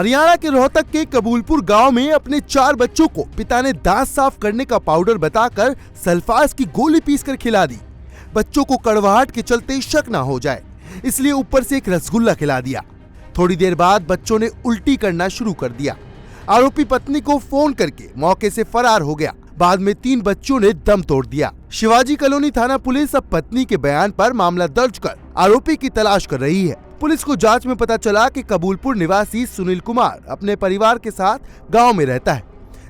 हरियाणा के रोहतक के कबूलपुर गांव में अपने 4 बच्चों को पिता ने दांत साफ करने का पाउडर बताकर सल्फास की गोली पीसकर खिला दी। बच्चों को कड़वाहट के चलते शक ना हो जाए इसलिए ऊपर से एक रसगुल्ला खिला दिया। थोड़ी देर बाद बच्चों ने उल्टी करना शुरू कर दिया। आरोपी पत्नी को फोन करके मौके से फरार हो गया। बाद में 3 बच्चों ने दम तोड़ दिया। शिवाजी कॉलोनी थाना पुलिस अब पत्नी के बयान पर मामला दर्ज कर आरोपी की तलाश कर रही है। पुलिस को जांच में पता चला कि कबूलपुर निवासी सुनील कुमार अपने परिवार के साथ गांव में रहता है,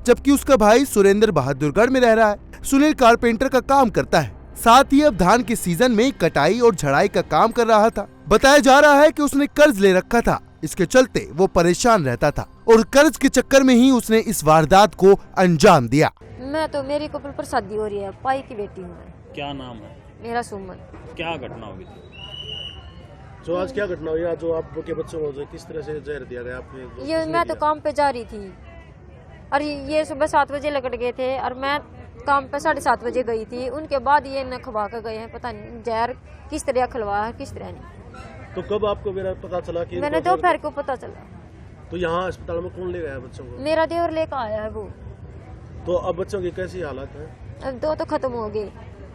जबकि उसका भाई सुरेंद्र बहादुरगढ़ में रह रहा है। सुनील कारपेंटर का काम करता है, साथ ही अब धान के सीजन में कटाई और झड़ाई का काम कर रहा था। बताया जा रहा है कि उसने कर्ज ले रखा था, इसके चलते वो परेशान रहता था और कर्ज के चक्कर में ही उसने इस वारदात को अंजाम दिया। मैं तो मेरी कपिल पर शादी हो रही है, पाई की बेटी हूँ मैं। क्या नाम है? मेरा सुमन। क्या घटना हुई थी? जो आज क्या घटना हुई, जो आपके बच्चों को किस तरह से जहर दिया गया आपने? ये मैं तो काम पे जा रही थी और ये सुबह 7 बजे लकड़ गए थे और मैं काम पे 7:30 बजे गई थी। उनके बाद ये न खवा कर गए हैं, पता नहीं जहर किस तरह खिलवाया है किस तरह नहीं। तो कब आपको मेरा पता चला कि मैंने दोपहर को पता चला। तो यहाँ अस्पताल में कौन ले गया बच्चों को? मेरा देवर लेकर आया है वो। तो अब बच्चों की कैसी हालत है? अब 2 तो खत्म हो गए।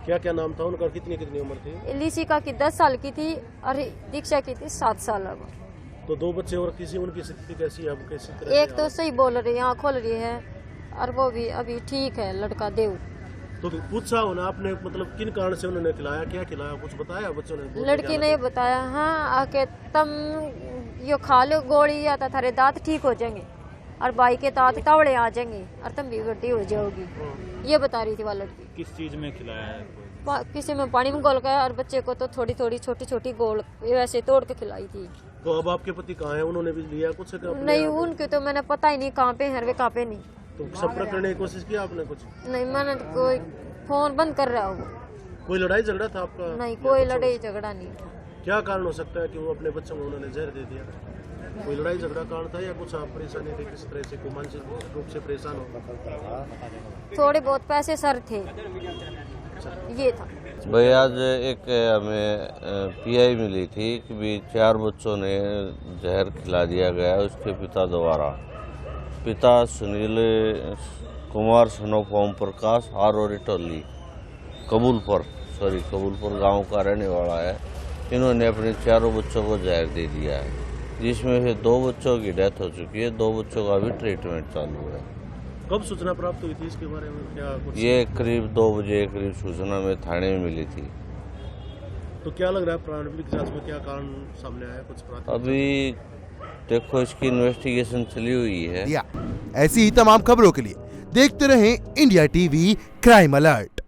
क्या क्या नाम था उनका? कितनी उम्र थी? लिसिका की 10 साल की थी और दीक्षा की थी 7 साल। अब तो 2 बच्चे और उनकी स्थिति कैसी है? अब कैसी तरह? एक तो सही बोल रही है, आँख खोल रही है और वो भी अभी ठीक है, लड़का देव। तो पूछा होना आपने, मतलब किन कारण से उन्होंने खिलाया, क्या खिलाया, कुछ बताया बच्चों ने? लड़की ने बताया हाँ आके तुम यो खा लो गोली या तो थारे दांत ठीक हो जाएंगे और भाई के दांत तावड़े आ जाएंगे और तुम भी बड़ी हो जाओगी, ये बता रही थी वो लड़की। किस चीज में खिलाया है? किसी में पानी में घोल गया और बच्चे को तो थोड़ी थोड़ी छोटी छोटी गोल वैसे तोड़ के खिलाई थी। तो अब आपके पति कहाँ हैं? उन्होंने भी लिया कुछ? नहीं, उनके तो मैंने पता ही नहीं कहाँ पे है वे कहाँ पे नहीं। तो संपर्क करने की कोशिश किया आपने? कुछ नहीं, मैंने कोई फोन बंद कर रहा हूँ। कोई लड़ाई झगड़ा था आपका? नहीं, कोई लड़ाई झगड़ा नहीं। क्या कारण हो सकता है कि वो अपने बच्चों को उन्होंने जहर दे दिया? कोई लड़ाई झगड़ा कारण था या कुछ आप परेशानी थी? किस तरह से कोई मानसिक रूप से परेशान हो? थोड़े बहुत पैसे सर थे, ये था। भाई आज एक हमें पीआई मिली थी कि भी 4 बच्चों ने जहर खिला दिया गया उसके पिता द्वारा। पिता सुनील कुमार सन ऑफ ओम प्रकाश हारोरी टोली कबूलपुर गांव का रहने वाला है। इन्होंने अपने 4 बच्चों को जहर दे दिया है, जिसमें से 2 बच्चों की डेथ हो चुकी है, 2 बच्चों का भी ट्रीटमेंट चालू है। कब सूचना प्राप्त हुई थी इसके बारे में? क्या कुछ? ये करीब 2 बजे करीब सूचना में थाने में मिली थी। तो क्या लग रहा है प्रारंभिक जांच में क्या कारण सामने आया? कुछ अभी देखो इसकी इन्वेस्टिगेशन चली हुई है। ऐसी ही तमाम खबरों के लिए देखते रहें इंडिया टीवी क्राइम अलर्ट।